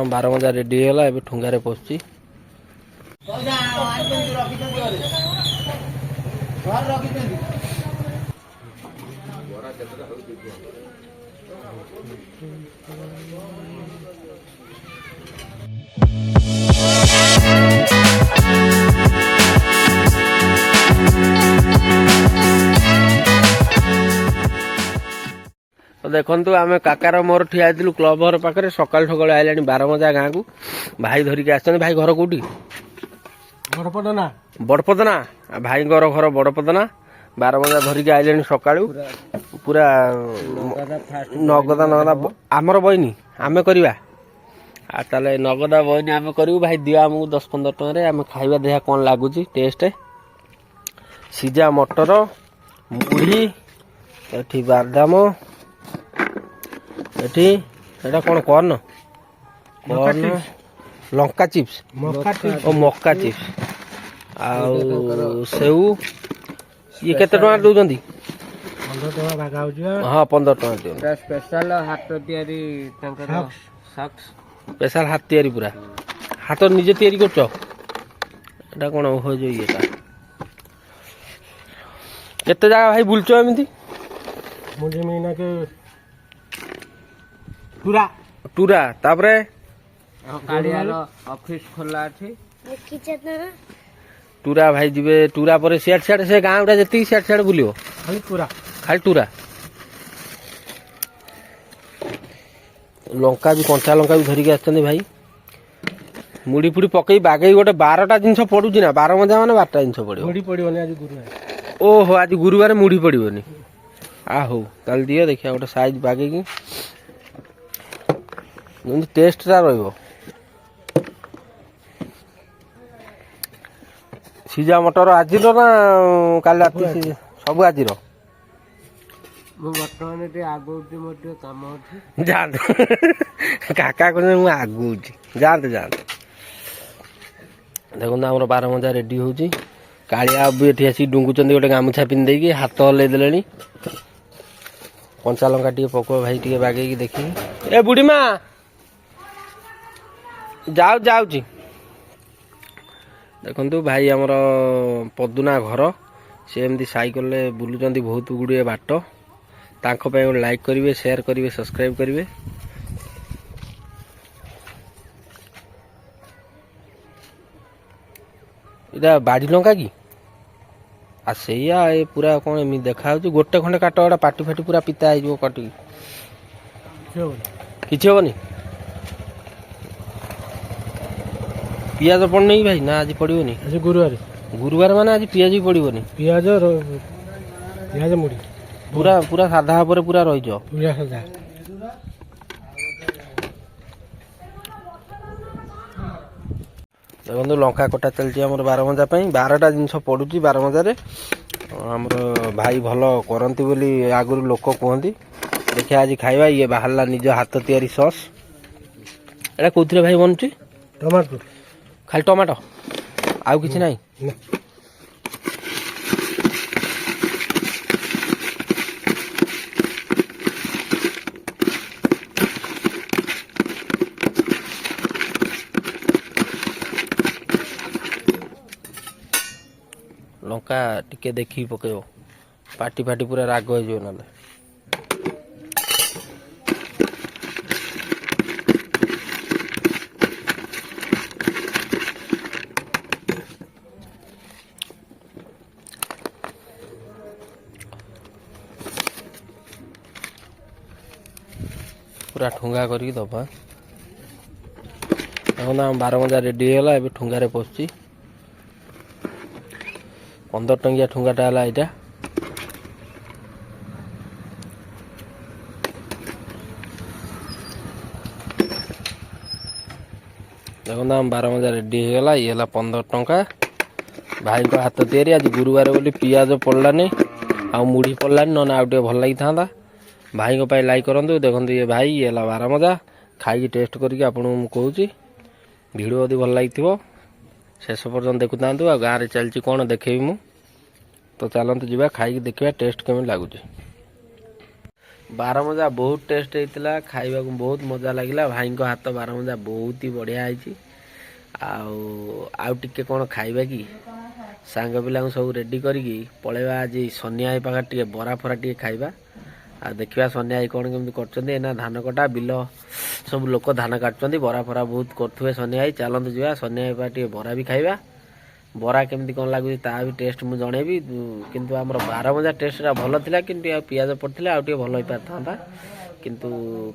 बारमजा ready है ए ठुंगारे पशुची तो देखु आम काकार मोर ठिया क्लब घर पाखे सकाल सकाल आइलानी बारमजा गाँव को भाई धरिक आस भाई घर कौटी बड़पदना बड़पदना भाई घर बड़पदना बारमजा धरिक आइलानी सकाळू पूरा नगदा नगदा आमर बइनी आमे करवा ताले नगदा बइनी आमे करू भाई दियो आमको 10-15 टका आम खाइबा देखा कौन लगुच टेस्ट सीजा मटर मुढ़ी एठी बादाम एठी एटा कौन कॉर्न कॉर्न लंका चिप्स और मक्का चिप्स आउ सेऊ ये केते टका दउजंदी 15 टका भागा हो हाँ 15 टका दियो स्पेशल हाथ तैयारी तांकर सक्स स्पेशल हाथ तैयारी पूरा हाथ निजे तैयारी करछ एटा कोन हो जो येटा केते जगह भाई बुलचो एमिति मुझे महीना के टूरा टूरा तापरे कालियार ऑफिस खोला अछि टूरा भाई जीवे टूरा पर सियाड सियाड से गाँव टा जति सियाड सियाड बुलियो खाली टूरा लंका भी कंचा लंका भी धरिक आछन भाई मुड़ी फुड़ी पकई बागई गोटे 12टा जिनस पडुची ना 12 मजा माने 12टा जिनस पड़ियो मुड़ी पड़ियोनी आज गुरुवार ओहो आज गुरुवार मुड़ी पड़ियोनी आ हो ताल दियो देखिया गोटे साइज बागई की टेस्ट टा रहइबो सीजा मटर आज ना काल रात सब आज बर्तमान आगो काम अच्छी जाते काका कहते मुझे आगू जाते जाते देखो आम 12 रेडी हो कालिया भी ये आसी डुंगुंट गोटे गामुछा पिंधे हाथ हल्ले दे कंचा लंका टे पक भाई टे बागे देखी ए बुढ़ी माँ जाऊँगी देखु भाई आमर पदुना घर सी एमती साइकेल बुलूँ बहुत गुड़े बाट तांको पे लाइक करेंगे शेयर करेंगे सब्सक्राइब करेंगे इटा बाड़ी लंका कि आ सैया ये पूरा कौन एमती देखा गोटे खंडे काट गोटा पाटी फाटी पूरा पिता हो कटिकी किसी हेनी पियाज पड़नी भाई ना आज पड़ोनी आज गुरुवार गुरुवार माने आज पियाज भी पड़ोनी पियाज मुड़ी पूरा पूरा साधा पर पूरा रही पूरा साधा देखो लंका कटा चलती आम 12 12टा जिनस पड़ुची 12 आमर भाई भल करती बोली आगुरी लोक कहती देखिए आज खाइबा ये बाहरला निज हाथ तैयारी सॉस एटा कोथरे भाई बनुची टमाटो खाली टमाटो आउ किछि नाही लंका टिके देखी पकेब पाटी फाटी पूरा राग हो ना पूरा ठुंगा करके दबा देखो आम 12 रेडी है ए ठुंगारे पशुची 15 टंकिया ठुंगाटा है यहाँ देखो आम 12 रेडी होगा ये 15 टंका भाई को हाथ तैयारी आज गुरुवार बोली पियाज पड़लानी आ मुढ़ी पड़लानी ना आउ टे भल लगी था भाई को लाइक करूँ देखो ये भाई ये 12 खाई टेस्ट करके आपको कहूँ वीडियो यदि भल लगी शेष पर्यटन देखु था आ गाँव में चलती कौन देखेबी मु तो चलते जावा खाई देखा टेस्ट केमी लगुच ବାରମଜା ବହୁତ ଟେଷ୍ଟ ହେଇଥିଲା, ଖାଇବାକୁ ବହୁତ ମଜା ଲାଗିଲା। ଭାଇଙ୍କ ହାତ ବାରମଜା ବହୁତ ହି ବଢ଼ିଆ ହେଇଛି। ଆଉ ଟିକେ କ'ଣ ଖାଇବା କି? ସାଙ୍ଗ ପିଲାଙ୍କୁ ସବୁ ରେଡ଼ି କରିକି ପଳେଇବା ଆଜି ସନିଆ ଭାଇ ପାଖରେ ଟିକେ ବରା ଫରା ଟିକେ ଖାଇବା। ଆଉ ଦେଖିବା ସନିଆ ଭାଇ କ'ଣ କେମିତି କରୁଛନ୍ତି। ଏଇନା ଧାନ କଟା ବିଲ ସବୁ ଲୋକ ଧାନ କାଟୁଛନ୍ତି, ବରା ଫରା ବହୁତ କରୁଥିବେ ସନିଆ ଭାଇ। ଚାଲନ୍ତୁ ଯିବା ସନିଆ ଭାଇ ପାଖରେ ଟିକେ ବରା ବି ଖାଇବା। ବରା କେମିତି କ'ଣ ଲାଗୁଛି ତା ବି ଟେଷ୍ଟ ମୁଁ ଜଣେଇବି। କିନ୍ତୁ ଆମର ବାରମଜା ଟେଷ୍ଟଟା ଭଲ ଥିଲା, କିନ୍ତୁ ଆଉ ପିଆଜ ପଡ଼ିଥିଲେ ଆଉ ଟିକେ ଭଲ ହେଇପାରିଥାନ୍ତା, କିନ୍ତୁ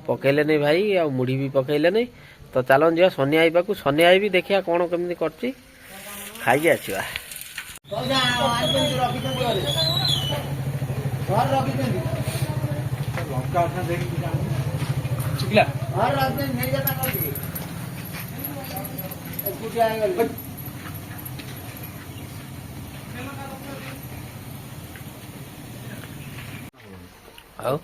ପକେଇଲେନି ଭାଇ, ଆଉ ମୁଢ଼ି ବି ପକେଇଲେନି। ତ ଚାଲନ୍ତୁ ଯିବା ସନିଆ ଭାଇ ପାଖକୁ। ସନିଆ ଭାଇ ବି ଦେଖିବା କ'ଣ କେମିତି କରୁଛି, ଖାଇକି ଆସିବା। ଆଉ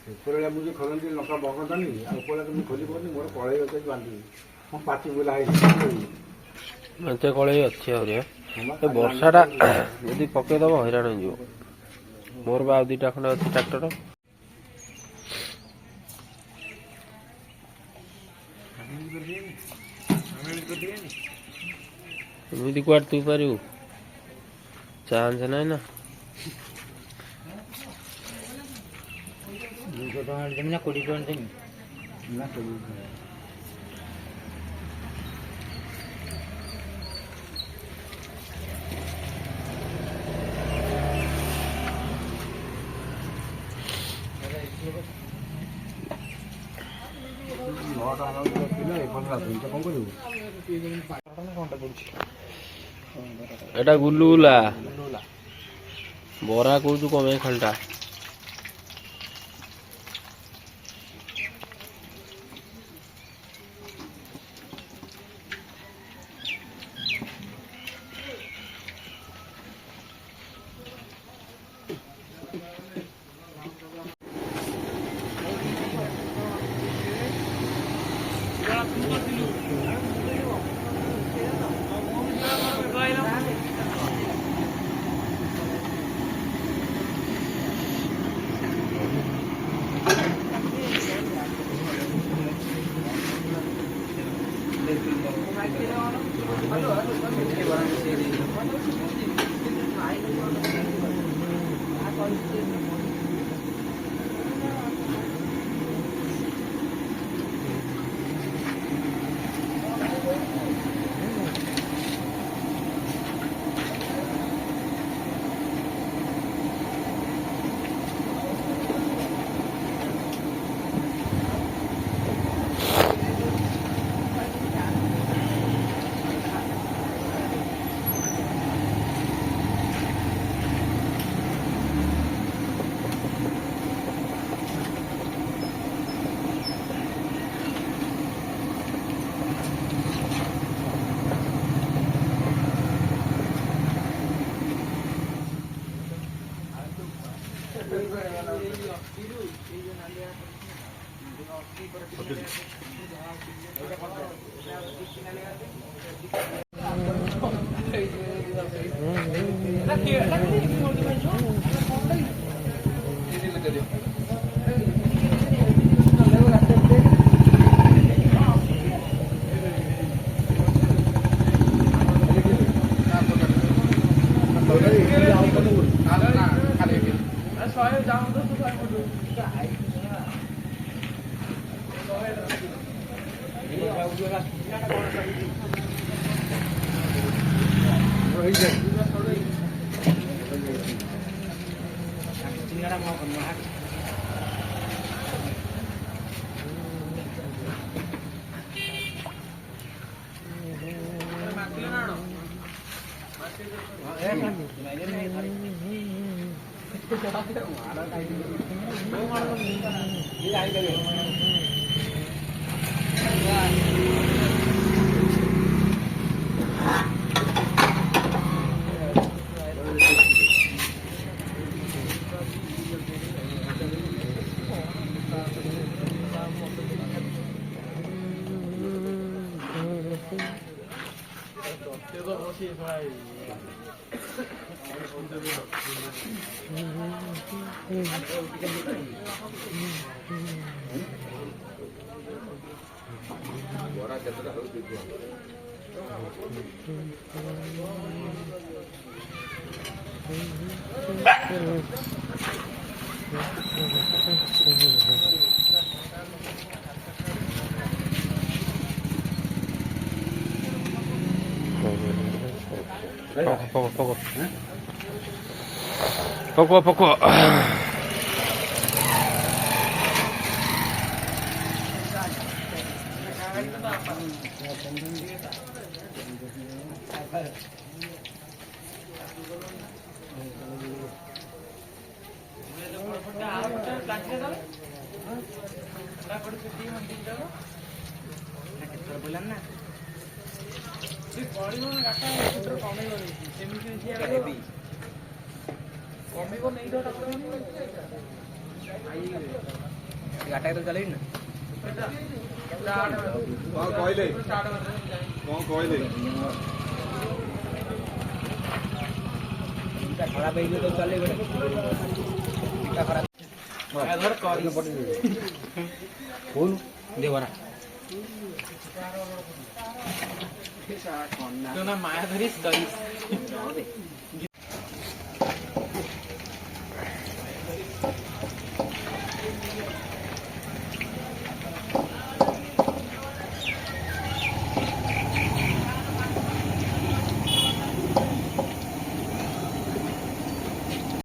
ଉପରଟା ମୁଁ ଯେଉଁ ଖୋଲନ୍ତି ଲଙ୍କା ବକନ୍ତାନି, ଆଉ ଉପରଟା ମୁଁ ଖୋଲି ପାରୁନି, ମୋର କଳେଇ ଅଛି ବାନ୍ଧିବି। ମୋ ପାଟି ବୁଲା ହେଇଛି। ଏତେ କଳେଇ ଅଛି ଆହୁରି। ଏ ବର୍ଷାଟା ଯଦି ପକେଇଦବ ହଇରାଣ ହେଇଯିବ। ମୋର ବା ଆଉ ଦୁଇଟା ଖଣ୍ଡେ ଅଛି ଟ୍ରାକ୍ଟର। ଏମିତି କୁଆଡ଼େ ତୁ ପାରିବୁ, ଚାନ୍ସ ନାହିଁ ନା। 200 ଟଙ୍କା ଦେବି ନା 20 ଟଙ୍କା ଦେବି? ନା ଏଟା ଗୁଲୁଗୁଲା ବରା କହୁଛୁ କଣ ପାଇଁ ଖାଲିଟା? poco. ଗାଟା ତ ଚାଲିବି ନା କଣ କହିଲେ ଖରାପ ହେଇଯିବ ତ ଚାଲିବ ଖରାପ ମାୟା ଧରି